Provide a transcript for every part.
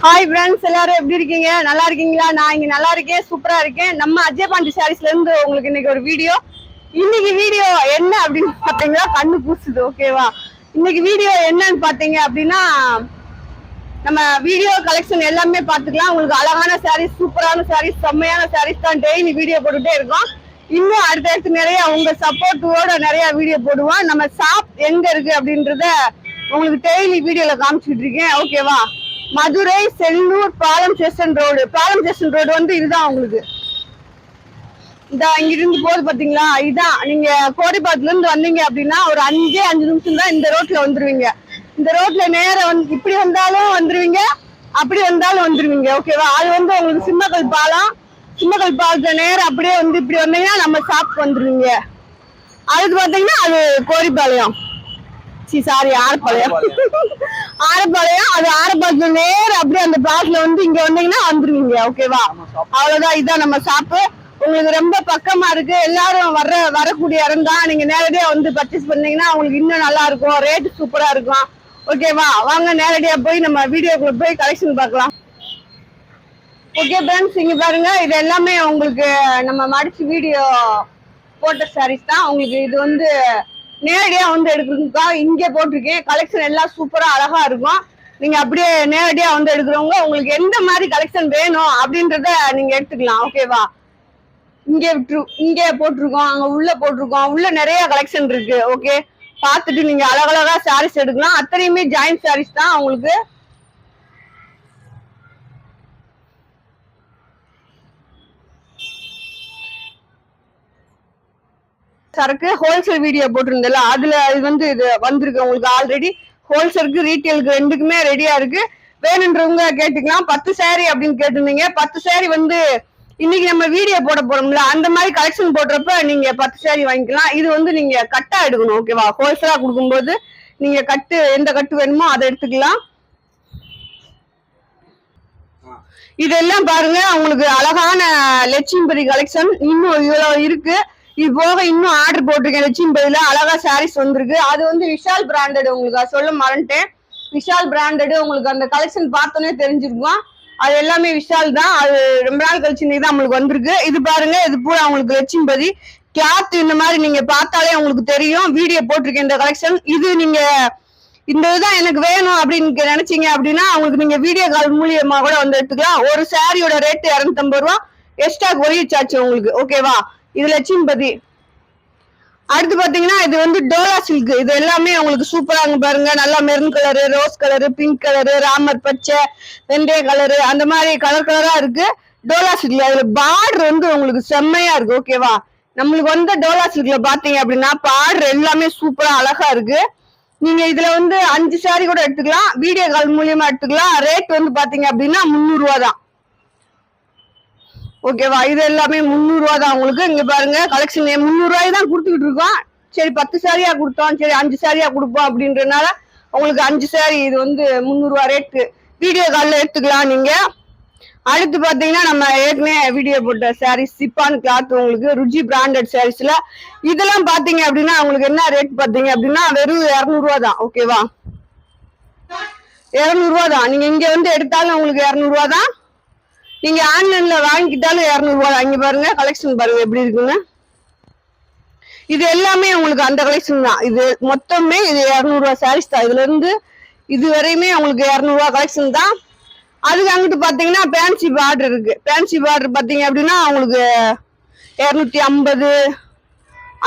Hi friends, எல்லாரும் எப்படி இருக்கீங்க? நல்லா இருக்கீங்களா? நான் இங்க நல்லா இருக்கேன், சூப்பரா இருக்கேன். நம்ம அஜய் பாண்டி சாரீஸ்ல இருந்து உங்களுக்கு இன்னைக்கு ஒரு வீடியோ. இன்னைக்கு வீடியோ என்ன அப்படின்னு பாத்தீங்கன்னா, கண்ணு பூசுது. ஓகேவா? இன்னைக்கு வீடியோ என்னன்னு பாத்தீங்க அப்படின்னா, நம்ம வீடியோ கலெக்ஷன் எல்லாமே பாத்துக்கலாம். உங்களுக்கு அழகான சாரீஸ், சூப்பரான சாரீஸ், செம்மையான சாரீஸ் தான் டெய்லி வீடியோ போட்டுட்டே இருக்கோம். இன்னும் அடுத்தடுத்து நிறைய உங்க சப்போர்ட்டோட நிறைய வீடியோ போடுவோம். நம்ம ஷாப் எங்க இருக்கு அப்படின்றத உங்களுக்கு டெய்லி வீடியோல காமிச்சிட்டு இருக்கேன். ஓகேவா? மதுரை செல்லூர் பாலம் ஸ்டேஷன் ரோடு. பாலம் ஸ்டேஷன் ரோடு வந்து இதுதான் உங்களுக்கு. இந்த இங்கிருந்து போகுது பாத்தீங்களா, இதுதான். நீங்க கோடிப்பாத்துல இருந்து வந்தீங்க அப்படின்னா ஒரு 5 நிமிஷம் தான் இந்த ரோட்ல வந்துருவீங்க. இந்த ரோட்ல நேரம் வந்து இப்படி வந்தாலும் வந்துருவீங்க, அப்படி வந்தாலும் வந்துருவீங்க. ஓகேவா? அது வந்து உங்களுக்கு சிம்மக்கல் பாலம். சிம்மக்கல் பாலத்துல நேரம் அப்படியே வந்து இப்படி வந்தீங்கன்னா நம்ம ஷாப் வந்துருவீங்க. அதுக்கு பாத்தீங்கன்னா அது கோரிப்பாளையம், சாரி ஆரப்பாளையம். ஆரப்பாளையம், அது ஆரப்பாளையத்துல நேரம் அப்படியே அந்த பாலத்துல வந்து இங்க வந்தீங்கன்னா வந்துருவீங்க. ஓகேவா? அவ்வளவுதான், இதுதான் நம்ம ஷாப்பு. உங்களுக்கு ரொம்ப பக்கமா இருக்கு. எல்லாரும் வரக்கூடிய இடம் தான். நீங்க நேரடியா வந்து பர்ச்சேஸ் பண்ணீங்கன்னா உங்களுக்கு இன்னும் நல்லா இருக்கும், ரேட் சூப்பரா இருக்கும். ஓகேவா? வாங்க நேரடியா போய் நம்ம வீடியோக்குள்ள போய் கலெக்ஷன் பார்க்கலாம். ஓகே ஃப்ரெண்ட்ஸ், இங்க பாருங்க, இது எல்லாமே உங்களுக்கு நம்ம மடிச்சு வீடியோ போட்ட சாரீஸ் தான். உங்களுக்கு இது வந்து நேரடியா வந்து எடுக்கிறதுக்கா இங்க போட்டிருக்கேன். கலெக்ஷன் எல்லாம் சூப்பரா அழகா இருக்கும். நீங்க அப்படியே நேரடியா வந்து எடுக்கிறவங்க உங்களுக்கு எந்த மாதிரி கலெக்ஷன் வேணும் அப்படின்றத நீங்க எடுத்துக்கலாம். ஓகேவா? இங்க போட்டிருக்கோம், அங்க உள்ள போட்டிருக்கோம். உள்ள நிறைய கலெக்ஷன் இருக்கு. ஓகே, பார்த்துட்டு நீங்க அழகழகா சாரீஸ் எடுக்கலாம். அத்தனையுமே ஜாயிண்ட் சாரீஸ் தான் உங்களுக்கு. சரக்கு ஹோல்சேல் வீடியோ போட்டிருந்தல, அதுல இது வந்து இது வந்திருக்கு உங்களுக்கு ஆல்ரெடி. ஹோல்சேலுக்கு ரீட்டெயிலுக்கு ரெண்டுக்குமே ரெடியா இருக்கு. வேணுன்றவங்க கேட்டுக்கலாம். 10 சாரி அப்படின்னு கேட்டிருந்தீங்க. 10 சாரி வந்து இன்னைக்கு நம்ம வீடியோ போட போறோம்ல, அந்த மாதிரி கலெக்ஷன் போடுறப்ப நீங்க 10 சாரி வாங்கிக்கலாம். இது வந்து நீங்க கட்டா எடுக்கணும். ஓகேவா? ஹோல்சேலா கொடுக்கும்போது நீங்க கட்டு எந்த கட்டு வேணுமோ அதை எடுத்துக்கலாம். இதெல்லாம் பாருங்க, உங்களுக்கு அழகான லட்சுமிபதி கலெக்ஷன் இன்னும் இவ்வளவு இருக்கு. இது போக இன்னும் ஆர்டர் போட்டிருக்கேன். லட்சுமிபதியில அழகா சாரீஸ் வந்திருக்கு. அது வந்து விஷால் பிராண்டட். உங்களுக்கு சொல்ல மறந்துட்டேன். விஷால் பிராண்டட். உங்களுக்கு அந்த கலெக்ஷன் பார்த்தோன்னே தெரிஞ்சிருக்கும். அது எல்லாமே விஷால் தான். அது ரொம்ப நாள் கழிச்சு தான் நம்மளுக்கு வந்திருக்கு. இது பாருங்க, இது பூரா உங்களுக்கு லட்சுமிபதி கிளாத். இந்த மாதிரி நீங்க பார்த்தாலே உங்களுக்கு தெரியும். வீடியோ போட்டிருக்கேன் இந்த கலெக்ஷன். இது நீங்க இந்த இதுதான் எனக்கு வேணும் அப்படின்னு நினைச்சீங்க அப்படின்னா உங்களுக்கு நீங்க வீடியோ கால் மூலியமா கூட வந்து எடுத்துக்கலாம். ஒரு சாரியோட ரேட் 250 ரூபா, எக்ஸ்ட்ரா கொரியர் சார்ஜ் உங்களுக்கு. ஓகேவா? இது லட்சுமிபதி. அடுத்து பாத்தீங்கன்னா இது வந்து டோலா சில்க். இது எல்லாமே உங்களுக்கு சூப்பரா இருக்கு பாருங்க. நல்லா maroon colour, rose colour, pink colour, Ramar பச்சை, வெந்தய கலரு, அந்த மாதிரி கலர் கலரா இருக்கு டோலா சில்க்ல. அதுல பார்டர் வந்து உங்களுக்கு செம்மையா இருக்கு. ஓகேவா? நம்மளுக்கு வந்து டோலா சில்க்ல பாத்தீங்க அப்படின்னா பார்டர் எல்லாமே சூப்பரா அழகா இருக்கு. நீங்க இதுல வந்து 5 சாரி கூட எடுத்துக்கலாம். வீடியோ கால் மூலியமா எடுத்துக்கலாம். ரேட் வந்து பாத்தீங்க அப்படின்னா 300 ரூபா தான். ஓகேவா? இது எல்லாமே 300 ரூபா தான் உங்களுக்கு. இங்க பாருங்க, கலெக்ஷன் 300 ரூபாய் தான் கொடுத்துக்கிட்டு இருக்கோம். சரி 10 சாரியா கொடுத்தோம், சரி 5 சாரியா கொடுப்போம் அப்படின்றதுனால உங்களுக்கு 5 சாரி இது வந்து 300 ரூபா ரேட்டு. வீடியோ காலில் எடுத்துக்கலாம் நீங்க. அடுத்து பாத்தீங்கன்னா நம்ம ஏற்கனவே வீடியோ போட்ட சாரீஸ் சிப்பான் கிளாத். உங்களுக்கு ருஜி பிராண்டட் சாரீஸ்ல இதெல்லாம் பாத்தீங்க அப்படின்னா உங்களுக்கு என்ன ரேட் பாத்தீங்க அப்படின்னா வெறும் 200 ரூபா தான். ஓகேவா? 200 ரூபா தான். நீங்க இங்க வந்து எடுத்தாலும் உங்களுக்கு 200 ரூபா தான். நீங்க ஆன்லைன்ல வாங்கிக்கிட்டாலும் 200 ரூபா தான். இங்க பாருங்க கலெக்ஷன் பாருங்க எப்படி இருக்குன்னு. இது எல்லாமே உங்களுக்கு அந்த கலெக்ஷன் தான். இது மொத்தமே இது 200 ரூபா சாரீஸ் தான். இதுல இருந்து இது வரையுமே உங்களுக்கு 200 ரூபா கலெக்ஷன் தான். அதுக்கு அங்கிட்டு பாத்தீங்கன்னா ஃபேன்சி பார்டர் இருக்கு. ஃபேன்சி பார்டர் பாத்தீங்க அப்படின்னா உங்களுக்கு 250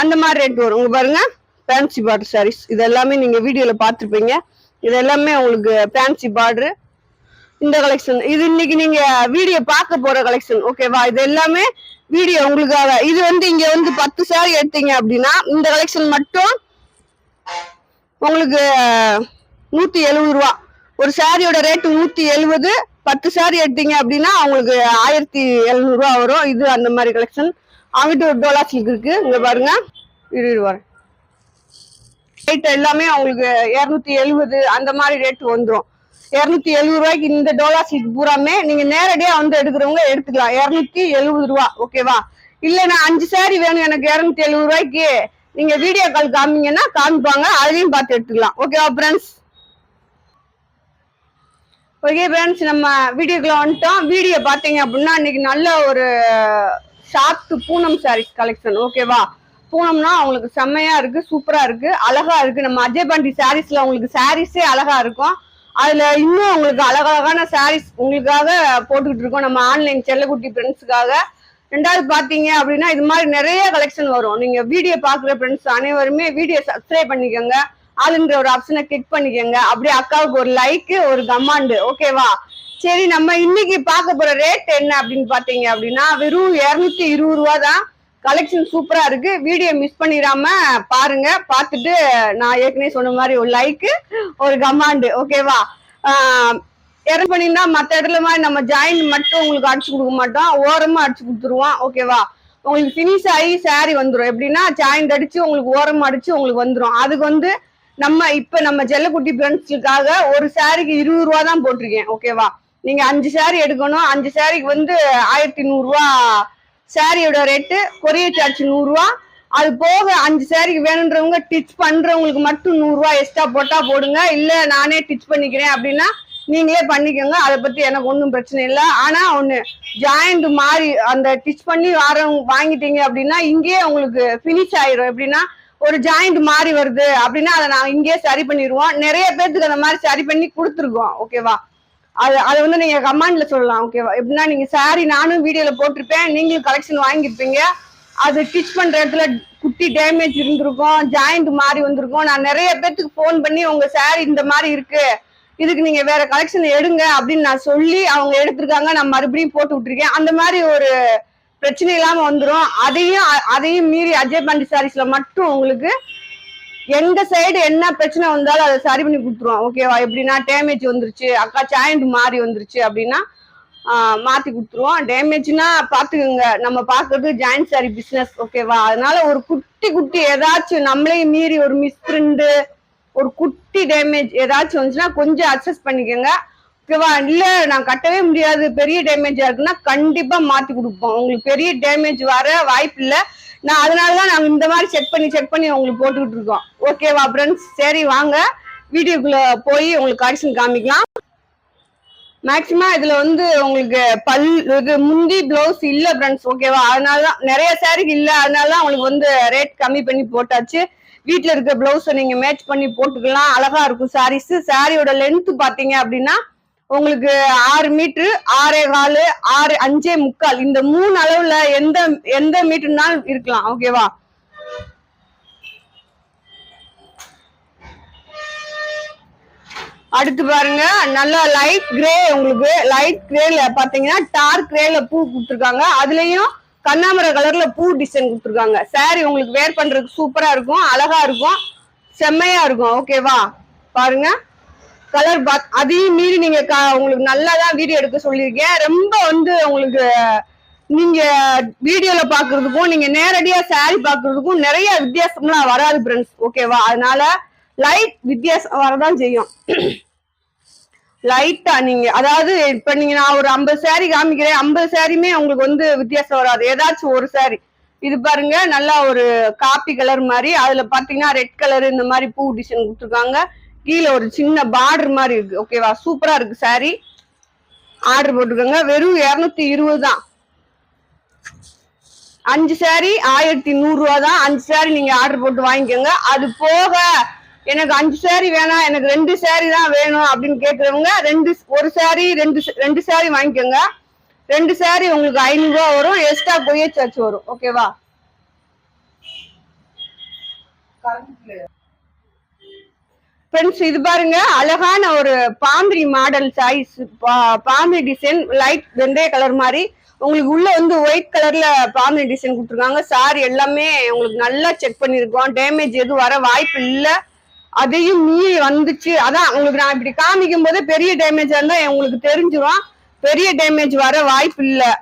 அந்த மாதிரி ரேட் வரும். உங்க பாருங்க ஃபேன்சி பார்டர் சாரீஸ். இது எல்லாமே நீங்க வீடியோல பாத்துருப்பீங்க. இது எல்லாமே உங்களுக்கு ஃபேன்சி பார்டர். இந்த கலெக்ஷன் இது இன்னைக்கு நீங்க வீடியோ பார்க்க போற கலெக்ஷன். ஓகேவா? இது எல்லாமே வீடியோ உங்களுக்காக. இது வந்து இங்க வந்து 10 சாரி எடுத்தீங்க அப்படின்னா இந்த கலெக்ஷன் மட்டும் உங்களுக்கு 170 ரூபா. ஒரு சாரியோட ரேட்டு 170. 10 சாரி எடுத்தீங்க அப்படின்னா உங்களுக்கு 1700 ரூபா வரும். இது அந்த மாதிரி கலெக்ஷன். அங்கிட்டு ஒரு டோலா சில்க் இருக்கு. இங்க பாருங்க, வரேன். ரேட் எல்லாமே உங்களுக்கு 270 அந்த மாதிரி ரேட் வந்துடும். 270 ரூபாய்க்கு இந்த டோலா சில்க் பூராமே நீங்க நேரடியா வந்து எடுக்கிறவங்க எடுத்துக்கலாம். 270 ரூபா. ஓகேவா? இல்ல நான் 5 சாரி வேணும் எனக்கு 270 ரூபாய்க்கு, நீங்க வீடியோ கால் காமிங்கன்னா காமிப்பாங்க, அதையும் பார்த்து எடுத்துக்கலாம். ஓகேவா ஃப்ரெண்ட்ஸ்? ஓகே ஃப்ரெண்ட்ஸ், நம்ம வீடியோக்குள்ள வந்துட்டோம். வீடியோ பாத்தீங்க அப்படின்னா இன்னைக்கு நல்ல ஒரு ஷார்ட் பூனம் சாரீஸ் கலெக்ஷன். ஓகேவா? பூனம்னா உங்களுக்கு செம்மையா இருக்கு, சூப்பரா இருக்கு, அழகா இருக்கு. நம்ம அஜய் பாண்டி சாரீஸ்ல உங்களுக்கு சாரீஸே அழகா இருக்கும். அதுல இன்னும் உங்களுக்கு அழகழகான சாரீஸ் உங்களுக்காக போட்டுக்கிட்டு இருக்கோம் நம்ம ஆன்லைன் செல்லக்குட்டி ஃப்ரெண்ட்ஸுக்காக. ரெண்டாவது பாத்தீங்க அப்படின்னா இது மாதிரி நிறைய கலெக்ஷன் வரும். நீங்க வீடியோ பாக்குற ஃப்ரெண்ட்ஸ் அனைவருமே வீடியோ சப்ஸ்கிரைப் பண்ணிக்கோங்க, ஆளுன்ற ஒரு ஆப்ஷனை கிளிக் பண்ணிக்கோங்க. அப்படியே அக்காவுக்கு ஒரு லைக், ஒரு கமாண்டு. ஓகேவா? சரி, நம்ம இன்னைக்கு பார்க்க போற ரேட் என்ன அப்படின்னு பாத்தீங்க அப்படின்னா வெறும் 220 ரூபா தான். கலெக்ஷன் சூப்பரா இருக்கு. வீடியோ மிஸ் பண்ணிடாம பாருங்க. பார்த்துட்டு நான் ஏற்கனவே சொன்ன மாதிரி ஒரு லைக், ஒரு கமாண்டு. ஓகேவா? இறந்து பண்ணிருந்தா மற்ற இடத்துல மாதிரி நம்ம ஜாயின் மட்டும் உங்களுக்கு அடிச்சு கொடுக்க மாட்டோம், ஓரமா அடிச்சு கொடுத்துருவோம். ஓகேவா? உங்களுக்கு பினிஷ் ஆகி சாரி வந்துடும். எப்படின்னா ஜாயின் அடிச்சு உங்களுக்கு ஓரமா அடிச்சு உங்களுக்கு வந்துடும். அதுக்கு வந்து நம்ம செல்லக்குட்டி ஃப்ரெண்ட்ஸுக்காக ஒரு சாரிக்கு 20 ரூபா தான் போட்டிருக்கேன். ஓகேவா? நீங்க 5 சாரி எடுக்கணும். 5 சாரிக்கு வந்து 1100 ரூபா சாரியோட ரேட்டு. கொரியர் சார்ஜ் 100 ரூபா. அது போக 5 சாரிக்கு வேணுன்றவங்க டிச் பண்றவங்களுக்கு மட்டும் 100 ரூபா எக்ஸ்ட்ரா போட்டா போடுங்க. இல்ல நானே டிச் பண்ணிக்கிறேன் அப்படின்னா நீங்களே பண்ணிக்கோங்க. அதை பத்தி எனக்கு ஒன்றும் பிரச்சனை இல்லை. ஆனா ஒண்ணு, ஜாயிண்ட் மாதிரி அந்த டிச் பண்ணி வாங்கிட்டீங்க அப்படின்னா இங்கேயே உங்களுக்கு பினிஷ் ஆயிரும். எப்படின்னா ஒரு ஜாயிண்ட் மாறி வருது அப்படின்னா அதை நான் இங்கேயே சரி பண்ணிடுவோம். நிறைய பேருக்கு அந்த மாதிரி சரி பண்ணி கொடுத்துருக்கோம். ஓகேவா? அதை வந்து நீங்க கமெண்ட்ல சொல்லலாம். ஓகேவா? எப்படின்னா நீங்க சாரி நானும் வீடியோல போட்டிருப்பேன், நீங்களும் கலெக்ஷன் வாங்கியிருப்பீங்க. அது டிச் பண்ற இடத்துல குட்டி டேமேஜ் இருந்திருக்கும், ஜாயிண்ட் மாறி வந்திருக்கும். நான் நிறைய பேத்துக்கு போன் பண்ணி உங்க சாரி இந்த மாதிரி இருக்கு, இதுக்கு நீங்க வேற கலெக்ஷன் எடுங்க அப்படின்னு நான் சொல்லி அவங்க எடுத்திருக்காங்க. நான் மறுபடியும் போட்டு விட்டுருக்கேன். அந்த மாதிரி ஒரு பிரச்சனை இல்லாம வந்துடும். அதையும் மீறி அஜய் பாண்டி சாரீஸ்ல மட்டும் உங்களுக்கு எங்க சைடு என்ன பிரச்சனை வந்தாலும் அதை சரி பண்ணி கொடுத்துருவோம். ஓகேவா? எப்படின்னா டேமேஜ் வந்துருச்சு, அக்கா ஜாயிண்ட் மாறி வந்துருச்சு அப்படின்னா மாத்தி கொடுத்துருவோம். டேமேஜ்னா பாத்துக்கோங்க, நம்ம பாக்குறது ஜாயிண்ட் சாரி பிசினஸ். ஓகேவா? அதனால ஒரு குட்டி ஏதாச்சும் நம்மளையும் மீறி ஒரு மிஸ்பிரிண்ட், ஒரு குட்டி டேமேஜ் ஏதாச்சும் வந்துச்சுன்னா கொஞ்சம் அட்ஜஸ்ட் பண்ணிக்கோங்க. ஓகேவா? இல்ல நான் கட்டவே முடியாது, பெரிய டேமேஜா இருக்குன்னா கண்டிப்பா மாத்தி கொடுப்போம். உங்களுக்கு பெரிய டேமேஜ் வர வாய்ப்பு இல்லை. நான் அதனாலதான் நாங்க இந்த மாதிரி செக் பண்ணி உங்களுக்கு போட்டுக்கிட்டு இருக்கோம். ஓகேவா ஃப்ரெண்ட்ஸ்? சரி, வாங்க வீடியோக்குள்ள போய் உங்களுக்கு கலெக்ஷன் காமிக்கலாம். மேக்சிமம் இதுல வந்து உங்களுக்கு முந்தி பிளவுஸ் இல்ல ஃப்ரெண்ட்ஸ். ஓகேவா? அதனாலதான் நிறைய சாரிக்கு இல்ல, அதனாலதான் உங்களுக்கு வந்து ரேட் கம்மி பண்ணி போட்டாச்சு. வீட்டுல இருக்க பிளவுஸை நீங்க மேட்ச் பண்ணி போட்டுக்கலாம், அழகா இருக்கும் சாரீஸ். சாரியோட லென்த் பாத்தீங்க அப்படின்னா உங்களுக்கு 6 மீட்டர், 6.25, 6, 5.25 இந்த 3 அளவுல எந்த மீட்டர்னாலும் இருக்கலாம். ஓகேவா? அடுத்து பாருங்க, நல்லா லைட் கிரே. உங்களுக்கு லைட் கிரேல பாத்தீங்கன்னா டார்க் கிரேல பூ கொடுத்துருக்காங்க. அதுலயும் கண்ணாமரை கலர்ல பூ டிசைன் கொடுத்துருக்காங்க. சாரி உங்களுக்கு வேர் பண்றதுக்கு சூப்பரா இருக்கும், அழகா இருக்கும், செம்மையா இருக்கும். ஓகேவா? பாருங்க கலர் அதையும் மீறி நீங்க உங்களுக்கு நல்லாதான் வீடியோ எடுக்க சொல்லியிருக்கேன். ரொம்ப வந்து உங்களுக்கு நீங்க வீடியோல பாக்குறதுக்கும் நீங்க நேரடியா சாரி பாக்குறதுக்கும் நிறைய வித்தியாசம்லாம் வராது ஃப்ரெண்ட்ஸ். ஓகேவா? அதனால லைட் வித்தியாசம் வரதான் செய்யும். லைட்டா நீங்க அதாவது இப்ப நீங்க நான் ஒரு 50 சாரி காமிக்கிறேன், 50 சாரியுமே உங்களுக்கு வந்து வித்தியாசம் வராது. ஏதாச்சும் ஒரு சாரி இது பாருங்க, நல்லா ஒரு காப்பி கலர் மாதிரி, அதுல பாத்தீங்கன்னா ரெட் கலர் இந்த மாதிரி பூ டிசைன் கொடுத்துருக்காங்க. கீழே ஒரு சின்ன பார்டர் மாதிரி இருக்கு. ஓகேவா? சூப்பரா இருக்கு சாரி. ஆர்டர் போட்டுக்கோங்க. வெறும் 220 தான். 5 சாரி 1100 ரூபா தான். 5 சாரி நீங்க ஆர்டர் போட்டு வாங்கிக்கோங்க. அது போக எனக்கு 5 சாரி வேணாம், எனக்கு 2 சாரி தான் வேணும் அப்படின்னு கேட்கறவங்க ஒரு சாரி 2 சாரி வாங்கிக்கோங்க. 2 சாரி உங்களுக்கு 500 ரூபா வரும், எக்ஸ்ட்ரா கொரியர் சார்ஜ் வரும். ஓகேவா? ஃப்ரெண்ட்ஸ் இது பாருங்க, அழகான ஒரு Bhambri model saris, Bhambri design, light வெந்தய கலர் மாதிரி. உங்களுக்கு உள்ள வந்து ஒயிட் கலர்ல பாம்பரி டிசைன் கொடுத்துருக்காங்க. சாரி எல்லாமே உங்களுக்கு நல்லா செக் பண்ணிருக்கோம், டேமேஜ் எதுவும் வர வாய்ப்பு இல்லை. அதையும் மீறி வந்துச்சு. அதான் உங்களுக்கு நான் இப்படி காமிக்கும் போது பெரிய டேமேஜா இருந்தா உங்களுக்கு தெரிஞ்சிடும், பெரிய டேமேஜ் வர வாய்ப்பு இல்லை.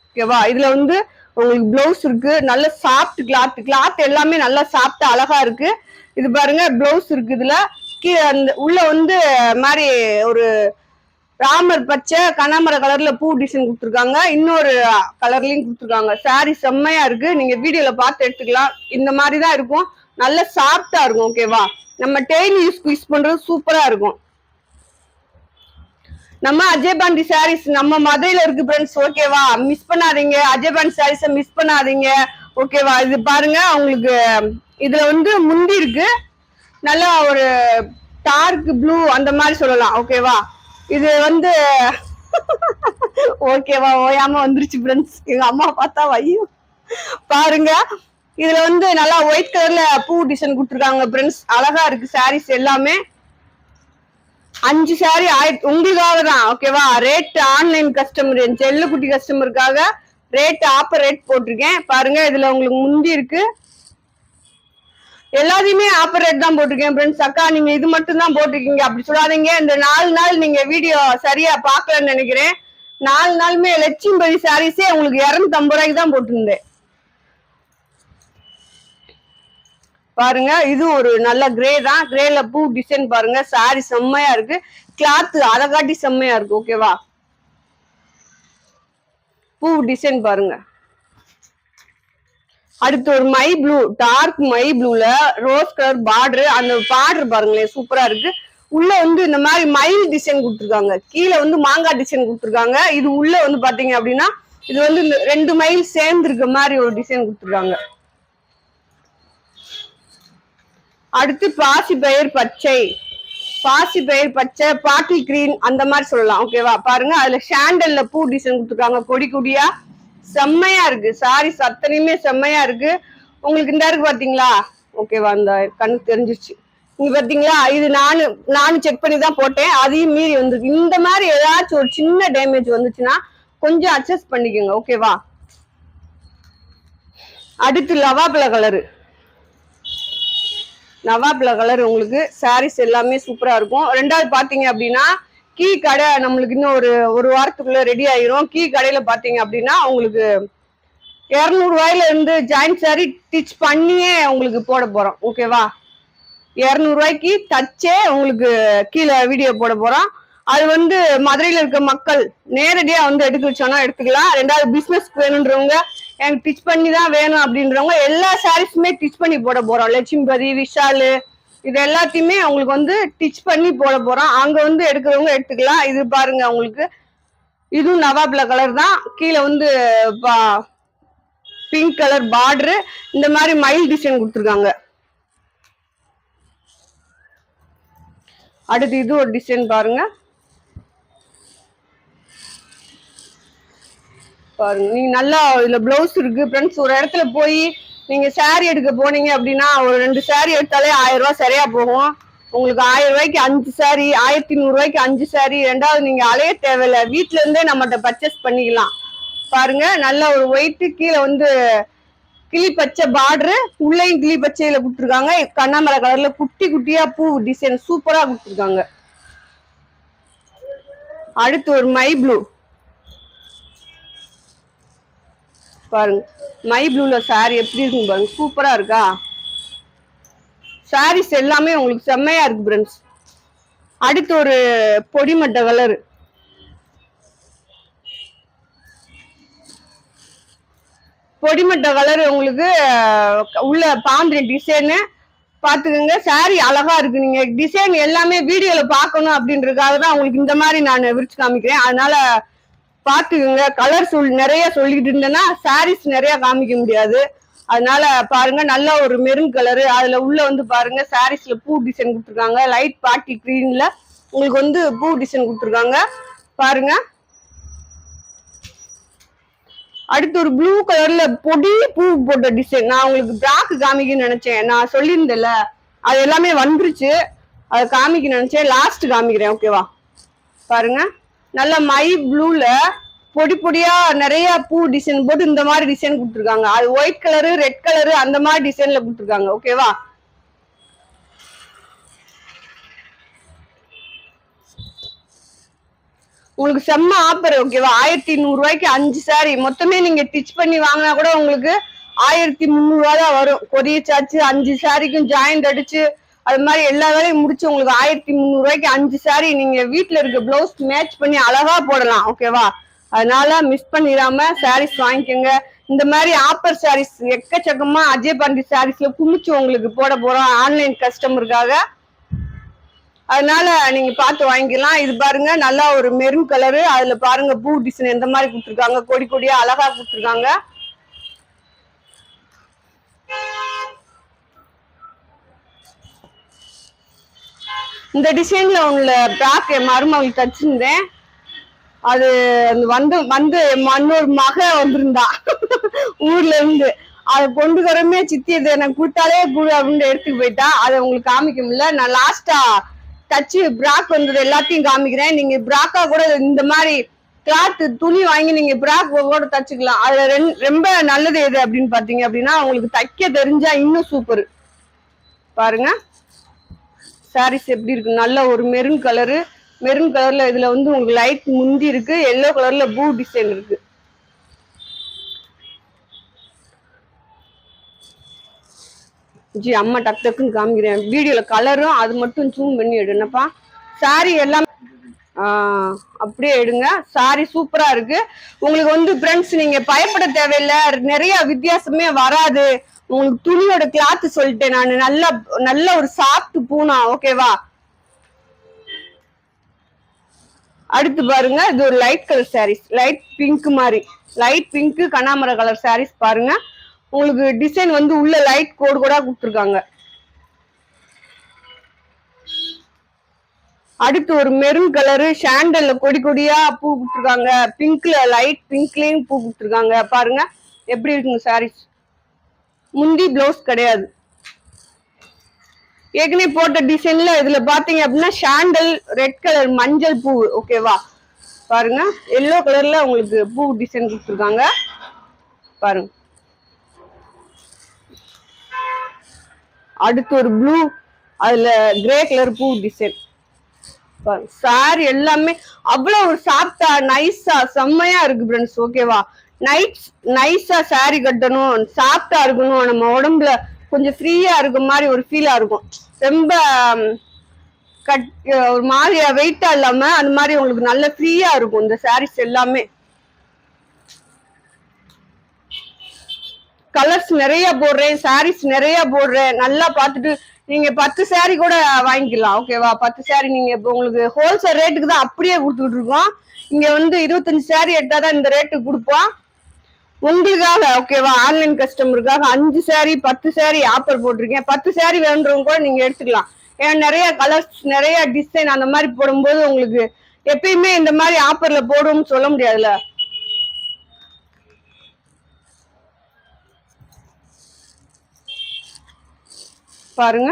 ஓகேவா? இதுல வந்து உங்களுக்கு பிளவுஸ் இருக்கு, நல்ல சாஃப்ட் கிளாத் எல்லாமே நல்லா சாஃப்டா அழகா இருக்கு. இது பாருங்க பிளவுஸ் இருக்கு. இதுல அந்த உள்ள வந்து மாதிரி ஒரு ராமர் பச்சை கனமர கலர்ல பூ டிசைன் கொடுத்துருக்காங்க, இன்னொரு கலர்லயும் கொடுத்துருக்காங்க. சாரி செம்மையா இருக்கு, நீங்க வீடியோல பார்த்து எடுத்துக்கலாம். இந்த மாதிரிதான் இருக்கும், நல்ல சாஃப்டா இருக்கும். ஓகேவா? நம்ம டெய்லி யூஸ் பண்றது சூப்பரா இருக்கும். நம்ம அஜய் பாண்டி சாரீஸ் நம்ம மதுரையில இருக்கு ஃப்ரெண்ட்ஸ். ஓகேவா, மிஸ் பண்ணாதீங்க, அஜய் பாண்டி சாரீஸ மிஸ் பண்ணாதீங்க. ஓகேவா, இது பாருங்க உங்களுக்கு இதுல வந்து முந்தி இருக்கு, நல்லா ஒரு டார்க் ப்ளூ அந்த மாதிரி சொல்லலாம். ஓகேவா, இது வந்து ஓகேவா ஓயாம வந்துருச்சு ஃப்ரெண்ட்ஸ். எங்க அம்மா பார்த்தா ஐயோ பாருங்க, இதுல வந்து நல்லா ஒயிட் கலர்ல பூ டிசைன் கொடுத்துருக்காங்க ஃப்ரெண்ட்ஸ். அழகா இருக்கு சாரீஸ் எல்லாமே. 5 சாரி உங்களுக்காக தான். ஓகேவா, ரேட் ஆன்லைன் கஸ்டமர், என் செல்லுக்குட்டி கஸ்டமருக்காக ரேட் ஆப்பர் ரேட் போட்டிருக்கேன். பாருங்க, இதுல உங்களுக்கு முந்தி இருக்கு, எல்லாத்தையுமே ஆப்பர் ரேட் தான் போட்டிருக்கேன் ஃப்ரெண்ட்ஸ். அக்கா நீங்க இது மட்டும் தான் போட்டிருக்கீங்க அப்படி சொல்லாதீங்க. இந்த 4 நாள் நீங்க வீடியோ சரியா பாக்கலன்னு நினைக்கிறேன். 4 நாளுமே லட்சுமிபதி சாரீஸே உங்களுக்கு 250 ரூபாய்க்கு தான் போட்டிருந்தேன். பாருங்க, இது ஒரு நல்ல கிரே தான், கிரேல பூ டிசைன் பாருங்க. சாரி செம்மையா இருக்கு, கிளாத் அதை காட்டி செம்மையா இருக்கு. ஓகேவா, பூ டிசைன் பாருங்க. அடுத்து ஒரு மை ப்ளூ, டார்க் மை ப்ளூல ரோஸ் கலர் பார்டர், அந்த பார்டர் பாருங்களேன் சூப்பரா இருக்கு. உள்ள வந்து இந்த மாதிரி மயில் டிசைன் கொடுத்துருக்காங்க, கீழே வந்து மாங்காய் டிசைன் கொடுத்துருக்காங்க. இது உள்ள வந்து பாத்தீங்க அப்படின்னா இது வந்து 2 மயில் சேர்ந்து இருக்க மாதிரி ஒரு டிசைன் கொடுத்துருக்காங்க. அடுத்து பாசி பயிர் பச்சை, பாசி பயிர் பச்சை, பாட்டில் கிரீன் அந்த மாதிரி சொல்லலாம். ஓகேவா, பாருங்க அதுல சாண்டல்ல பூ டிசைன் கொடுத்துருக்காங்க கொடி கொடியா, செம்மையா இருக்கு. சாரீஸ் அத்தனையுமே செம்மையா இருக்கு. உங்களுக்கு இந்த இருக்கு பாத்தீங்களா? ஓகேவா, அந்த கண்ணுக்கு தெரிஞ்சிருச்சு. நீங்க பாத்தீங்களா, இது நானும் செக் பண்ணி தான் போட்டேன், அதையும் மீறி வந்துருக்கு. இந்த மாதிரி ஏதாச்சும் ஒரு சின்ன டேமேஜ் வந்துச்சுன்னா கொஞ்சம் அட்ஜஸ்ட் பண்ணிக்கோங்க. ஓகேவா, அடுத்து லவாப்பழ கலரு, நவாப்ல கலர் உங்களுக்கு சாரீஸ் எல்லாமே சூப்பரா இருக்கும். ரெண்டாவது பாத்தீங்க அப்படின்னா கீ கடை நம்மளுக்கு இன்னும் ஒரு வாரத்துக்குள்ள ரெடி ஆயிரும். கீ கடையில பாத்தீங்க அப்படின்னா உங்களுக்கு 200 ரூபாயில இருந்து ஜாயிண்ட் சாரி டிச் பண்ணியே உங்களுக்கு போட போறோம். ஓகேவா, 200 ரூபாய்க்கு தச்சே உங்களுக்கு கீழே வீடியோ போட போறோம். அது வந்து மதுரையில இருக்க மக்கள் நேரடியா வந்து எடுக்க வச்சோம்னா எடுத்துக்கலாம். ரெண்டாவது பிசினஸ் வேணுன்றவங்க, எனக்கு டிச் பண்ணி தான் வேணும் அப்படின்றவங்க எல்லா சாரீஸுமே டிச் பண்ணி போட போறோம். லட்சுமிபதி, விஷாலு, இது எல்லாத்தையுமே உங்களுக்கு வந்து டிச் பண்ணி போட போறோம். அங்க வந்து எடுக்கிறவங்க எடுத்துக்கலாம். இது பாருங்க உங்களுக்கு இதுவும் நவாப்ல கலர் தான், கீழே வந்து பிங்க் கலர் பார்டரு, இந்த மாதிரி மயில் டிசைன் கொடுத்துருக்காங்க. அடுத்து இது ஒரு டிசைன் பாருங்க, பாருங்க நீங்க நல்லா இதுல பிளவுஸ் இருக்கு ஃப்ரெண்ட்ஸ். ஒரு இடத்துல போய் நீங்க சாரி எடுக்க போனீங்க அப்படின்னா ஒரு 2 சாரி எடுத்தாலே 1000 ரூபாய் சரியா போகும். உங்களுக்கு 1000 ரூபாய்க்கு 5 சாரி, 1100 ரூபாய்க்கு 5 சாரி. ரெண்டாவது நீங்க அலைய தேவையில்லை, வீட்டுல இருந்தே நம்மகிட்ட பர்ச்சேஸ் பண்ணிக்கலாம். பாருங்க, நல்ல ஒரு ஒயிட், கீழே வந்து கிளி பச்சை பார்டரு, உள்ளேயும் கிளி பச்சையில கொடுத்துருக்காங்க. கண்ணாமரை கலர்ல குட்டி குட்டியா பூ டிசைன் சூப்பரா கொடுத்துருக்காங்க. அடுத்து ஒரு மை ப்ளூ பாருங்க, மை ப்ளூல சாரி எப்படி இருக்குங்க பாருங்க, சூப்பரா இருக்கா. சாரீஸ் எல்லாமே உங்களுக்கு செம்மையா இருக்கு ஃப்ரெண்ட்ஸ். அடுத்து ஒரு பொடிமட்ட கலர், பொடிமட்ட கலர் உங்களுக்கு உள்ள பாந்திரி டிசைனு பாத்துக்கோங்க. சாரி அழகா இருக்கு. நீங்க டிசைன் எல்லாமே வீடியோல பாக்கணும் அப்படின்றதுக்காக தான் உங்களுக்கு இந்த மாதிரி நான் விரிச்சு காமிக்கிறேன். அதனால பாத்துக்கோங்க. கலர் நிறைய சொல்லிட்டு இருந்தேன்னா சாரீஸ் நிறைய காமிக்க முடியாது. அதனால பாருங்க, நல்ல ஒரு மெரூன் கலரு, அதுல உள்ள வந்து பாருங்க சாரீஸ்ல பூ டிசைன் கொடுத்துருக்காங்க. லைட் பார்ட்டி கிரீன்ல உங்களுக்கு வந்து பூ டிசைன் கொடுத்துருக்காங்க பாருங்க. அடுத்து ஒரு ப்ளூ கலர்ல பொடி பூ போட்ட டிசைன், நான் உங்களுக்கு பிளாக் காமிக்கணும்னு நினைச்சேன், நான் சொல்லியிருந்தேன்ல அது எல்லாமே வந்துருச்சு, அதை காமிக்க நினைச்சேன், லாஸ்ட் காமிக்கிறேன். ஓகேவா, பாருங்க நல்ல மை ப்ளூல பொடி பொடியா நிறைய பூ டிசைன் போட்டு இந்த மாதிரி டிசைன் கொடுத்துருக்காங்க. அது ஒயிட் கலரு, ரெட் கலரு அந்த மாதிரி டிசைன்ல கொடுத்துருக்காங்க. ஓகேவா, உங்களுக்கு செம்ம ஆஃபர். ஓகேவா, 1200 ரூபாய்க்கு 5 சாரி மொத்தமே நீங்க டிச் பண்ணி வாங்கினா கூட உங்களுக்கு 1300 ரூபா தான் வரும். கொரியர் சார்ஜ் 5 சாரிக்கும் ஜாயிண்ட் அடிச்சு அது மாதிரி எல்லா வேலையும் முடிச்சு உங்களுக்கு 1300 ரூபாய்க்கு 5 சாரி நீங்க வீட்டுல இருக்க பிளவுஸ் மேட்ச் பண்ணி அழகா போடலாம். ஓகேவா, அதனால மிஸ் பண்ணிடாம சாரீஸ் வாங்கிக்கோங்க. இந்த மாதிரி ஆஃபர் சாரீஸ் எக்கச்சக்கமா அஜய் பாண்டி சாரீஸ்ல குமிச்சு உங்களுக்கு போட போறோம் ஆன்லைன் கஸ்டமருக்காக. அதனால நீங்க பார்த்து வாங்கிக்கலாம். இது பாருங்க நல்லா ஒரு மெரூன் கலரு, அதுல பாருங்க பூ டிசைன் எந்த மாதிரி கொடுத்துருக்காங்க, கொடி கொடியா அழகா கொடுத்துருக்காங்க. இந்த டிசைன்ல உள்ள பேக் என் மருமகளுக்கு தச்சிருந்தேன். அது வந்து வந்து இன்னொரு மக வந்திருந்தா ஊர்ல இருந்து, அதை கொண்டு வரமே சித்தி இது எனக்கு கூட்டாலே கூடு அப்படின்னு எடுத்துட்டு போயிட்டா. அதை உங்களுக்கு காமிக்க முடியல. நான் லாஸ்டா தச்சு பிராக் வந்தது எல்லாத்தையும் காமிக்கிறேன். நீங்க பிராக்கா கூட இந்த மாதிரி கிளாத் துணி வாங்கி நீங்க பிராக் கூட தச்சுக்கலாம். அதுல ரொம்ப நல்லது எது அப்படின்னு பாத்தீங்க அப்படின்னா, உங்களுக்கு தைக்க தெரிஞ்சா இன்னும் சூப்பர். பாருங்க சாரீஸ் எப்படி இருக்கு, நல்ல ஒரு மெரூன் கலரு. மெரூன் கலர்ல இதுல வந்து உங்களுக்கு லைட் முந்தி இருக்கு, எல்லோ கலர்ல பூ டிசைன் இருக்கு. ஜி அம்மா டக்கு டக்குன்னு காமிக்கிறேன் வீடியோல கலரும் அது மட்டும் ஜூம் பண்ணி எடுனப்பா. சாரி எல்லாம் அப்படியே எடுங்க. சாரி சூப்பரா இருக்கு. உங்களுக்கு வந்து ஃப்ரெண்ட்ஸ் நீங்க பயப்பட தேவையில்லை, நிறைய வித்தியாசமே வராது. உங்களுக்கு துணியோட கிளாத் சொல்லிட்டேன் நான், நல்ல ஒரு சாஃப்ட் பூனா. ஓகேவா? அடுத்து பாருங்க இது ஒரு light colour saris, light pink மாதிரி, லைட் பிங்க் கனாமர கலர் சாரீஸ் பாருங்க. உங்களுக்கு டிசைன் வந்து உள்ள லைட் கோடு கூட கொடுத்துருக்காங்க. அடுத்து ஒரு மெரூன் கலரு சாண்டல்ல கொடி கொடியா பூ கொடுத்துருக்காங்க, பிங்க்ல லைட் பிங்க்லயும் பூ கொடுத்துருக்காங்க. பாருங்க எப்படி இருக்குங்க சாரீஸ். முந்தி பிளவுஸ் கிடையாது, ஏற்கனவே போட்ட டிசைன்ல இதுல பாத்தீங்க அப்படின்னா சாண்டல் ரெட் கலர் மஞ்சள் பூ. ஓகேவா? பாருங்க எல்லோ கலர்ல உங்களுக்கு பூ டிசைன் கொடுத்துருக்காங்க பாருங்க. அடுத்து ஒரு ப்ளூ, அதுல கிரே கலர் பூ டிசைன். சாரி எல்லாமே அவ்வளவு ஒரு சாஃப்டா நைஸா செம்மையா இருக்கு ஃப்ரெண்ட்ஸ். ஓகேவா? நைஸா சாரி கட்டணும், சாஃப்டா இருக்கணும், நம்ம உடம்புல கொஞ்சம் ஃப்ரீயா இருக்க மாதிரி ஒரு ஃபீலா இருக்கும். ரொம்ப ஒரு மாதிரியா வெயிட்டா இல்லாம அந்த மாதிரி உங்களுக்கு நல்ல ஃப்ரீயா இருக்கும் இந்த சாரீஸ் எல்லாமே. கலர்ஸ் நிறைய போடுறேன், சாரீஸ் நிறைய போடுறேன், நல்லா பார்த்துட்டு நீங்க 10 சாரி கூட வாங்கிக்கலாம். ஓகேவா? 10 சாரி நீங்க இப்போ உங்களுக்கு ஹோல்சேல் ரேட்டுக்கு தான் அப்படியே கொடுத்துட்டு இருக்கோம். இங்க வந்து 25 சாரி எடுத்தாதான் இந்த ரேட்டுக்கு கொடுப்போம் உங்களுக்காக. ஓகேவா? ஆன்லைன் கஸ்டமருக்காக 5 சாரி 10 சாரி ஆஃபர் போட்டிருக்கேன். 10 சாரி வேணுறவங்க கூட நீங்க எடுத்துக்கலாம். ஏன்னா நிறைய கலர்ஸ் நிறைய டிசைன் அந்த மாதிரி போடும்போது உங்களுக்கு எப்பயுமே இந்த மாதிரி ஆஃபர்ல போடுவோம்னு சொல்ல முடியாதுல்ல. பாருங்க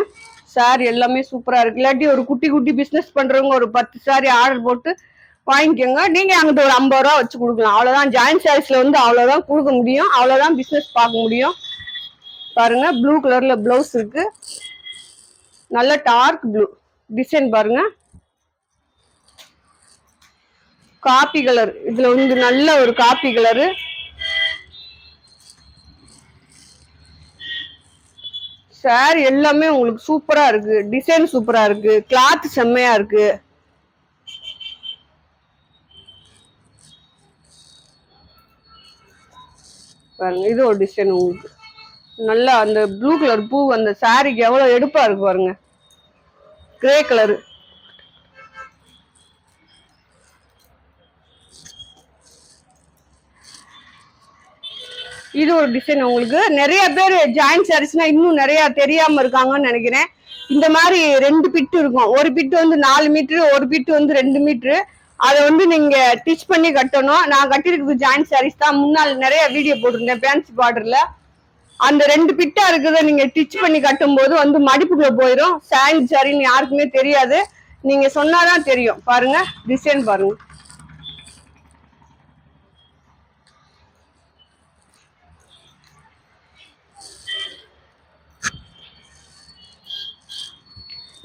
சாரி எல்லாமே சூப்பரா இருக்கு. இல்லாட்டி ஒரு குட்டி குட்டி பிசினஸ் பண்றவங்க ஒரு 10 சாரி ஆர்டர் போட்டு வாங்கிக்கோங்க. நீங்க அங்கிட்ட ஒரு 50 ரூபா வச்சு கொடுக்கலாம். அவ்வளவுதான். ஜாயின்ட் சாரீஸ்ல வந்து அவ்வளவுதான் கொடுக்க முடியும், அவ்வளவுதான் பிசினஸ் பார்க்க முடியும். பாருங்க ப்ளூ கலர்ல பிளவுஸ் இருக்கு, நல்ல டார்க் ப்ளூ டிசைன். பாருங்க காப்பி கலர், இதுல வந்து நல்ல ஒரு காப்பி கலரு. சாரி எல்லாமே உங்களுக்கு சூப்பரா இருக்கு, டிசைன் சூப்பரா இருக்கு, கிளாத் செம்மையா இருக்கு. பாருங்க இது ஒரு டிசைன் உங்களுக்கு நல்லா அந்த ப்ளூ கலர் பூ அந்த சாரிக்கு எவ்வளவு எடுப்பா இருக்கு பாருங்க. கிரே கலரு, இது ஒரு டிசைன். உங்களுக்கு நிறைய பேர் ஜாயிண்ட் சாரீஸ்னா இன்னும் நிறைய தெரியாம இருக்காங்கன்னு நினைக்கிறேன். இந்த மாதிரி 2 பிட்டு இருக்கும், ஒரு பிட்டு வந்து 4 மீட்டரு, ஒரு பிட்டு வந்து 2 மீட்டரு. அதை வந்து நீங்க டிச் பண்ணி கட்டணும். நான் கட்டிருக்கிறது ஜாயிண்ட் சாரீஸ் தான், முன்னால் நிறைய வீடியோ போட்டிருந்தேன் ஃபேன்சி பார்டர்ல. அந்த 2 பிட்டா இருக்கிறத நீங்க டிச் பண்ணி கட்டும் போது வந்து மடிப்புக்குள்ள போயிடும். சாரி சாரின்னு யாருக்குமே தெரியாது, நீங்க சொன்னாதான் தெரியும். பாருங்க டிசைன் பாருங்க.